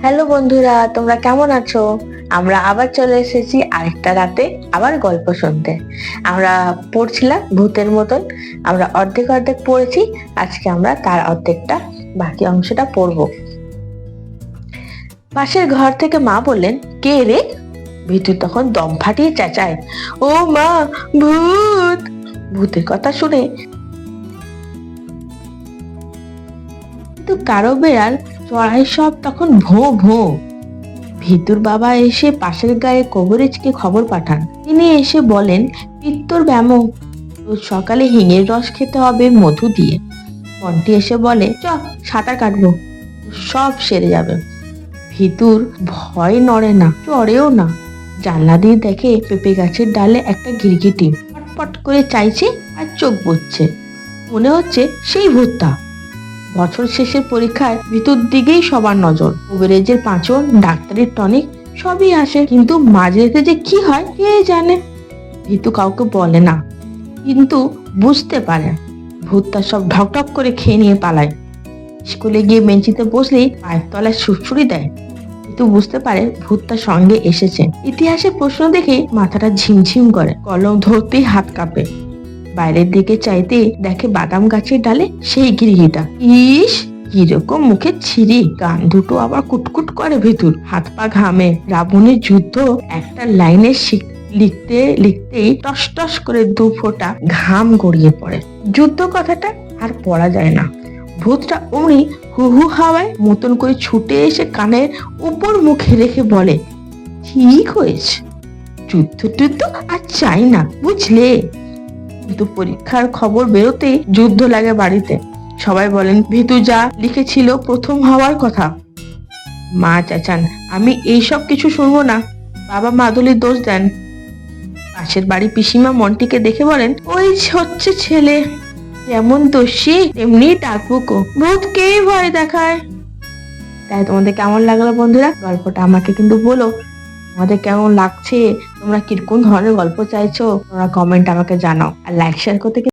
Hello বন্ধুরা, তোমরা কেমন আছো? আমরা আবার চলে এসেছি আরেকটা রাতে আবার গল্প শুনতে। আমরা পড়ছিলাম ভূতের মতন। আমরা অর্ধেক অর্ধেক পড়েছি। আজকে আমরা তার অর্ধেকটা বাকি অংশটা পড়বো। পাশের ঘর থেকে মা বললেন, কে রে? ভিতর তখন দম ফাটিয়ে চেঁচায়, ও মা, ভূত! ভূতের কথা শুনে কিন্তু কারো বেড়াল চড়াই সব তখন ভোঁ ভোঁ। ভিতুর বাবা এসে পাশের গায়ে কবরেজকে খবর পাঠান। তিনি এসে বলেন, পিত্তর ব্যামো, রোজ সকালে হিঙের রস খেতে হবে মধু দিয়ে। মন্টি এসে বলে, সাঁতার কাটবো, সব সেরে যাবে। ভিতুর ভয় নড়ে না, চড়েও না। জানলা দিয়ে দেখে পেঁপে গাছের ডালে একটা গিরগিটি পটপট করে চাইছে আর চোখ বুজছে। মনে হচ্ছে সেই ভূতটা। বছর শেষের পরীক্ষায় ভিতর দিকেই সবার নজর। কবিরাজের পাঁচন, ডাক্তারের টনিক সবই আসে, কিন্তু মাঝে যে কি হয় কে জানে। ভিতু কাউকে বলে না, কিন্তু বুঝতে পারে ভূতটা সব ঢকঢক করে খেয়ে নিয়ে পালায়। স্কুলে গিয়ে বেঞ্চিতে বসলেই পায়ের তলায় সুড়সুড়ি দেয়। ভিতু বুঝতে পারে ভূতটা সঙ্গে এসেছে। ইতিহাসের প্রশ্ন দেখে মাথাটা ঝিমঝিম করে, কলম ধরতেই হাত কাঁপে। বাইরের দিকে চাইতে দেখে বাদাম গাছের ডালে সেই গিরগিটা। ইস, কিরকম মুখে ছিরি, গান দুটো আবার কুটকুট করে। ভেতর হাত পা ঘামে। রাবণের যুদ্ধ একটা লাইনে লিখতে লিখতেই টস টস করে দু ফোঁটা ঘাম গড়িয়ে পড়ে। যুদ্ধ কথাটা আর পড়া যায় না। ভূতটা অমনি হু হু হাওয়ায় মতন করে ছুটে এসে কানের উপর মুখে রেখে বলে, ঠিক হয়েছে, যুদ্ধ টুদ্ধ আর চাই না, বুঝলে? কিন্তু পরীক্ষার খবর বেরোতেই যুদ্ধ লাগে বাড়িতে। সবাই বলেন ভিতু যা লিখেছিল প্রথম হওয়ার কথা। মা চেঁচান, আমি এইসব কিছু শুনবো না। বাবা মাদুলির দোষ দেন। পাশের বাড়ি পিসিমা মন্টিকে দেখে বলেন, ওই হচ্ছে ছেলে, যেমন দোষী তেমনি ডাকবুকো, ভূতকেই ভয় দেখায়। তাই তোমাদের কেমন লাগলো বন্ধুরা গল্পটা? আমাকে কিন্তু বলো তোমাদের কেমন লাগছে, তোমরা কিরকম ধরনের গল্প চাইছো, তোমরা কমেন্ট আমাকে জানাও, আর লাইক শেয়ার করতে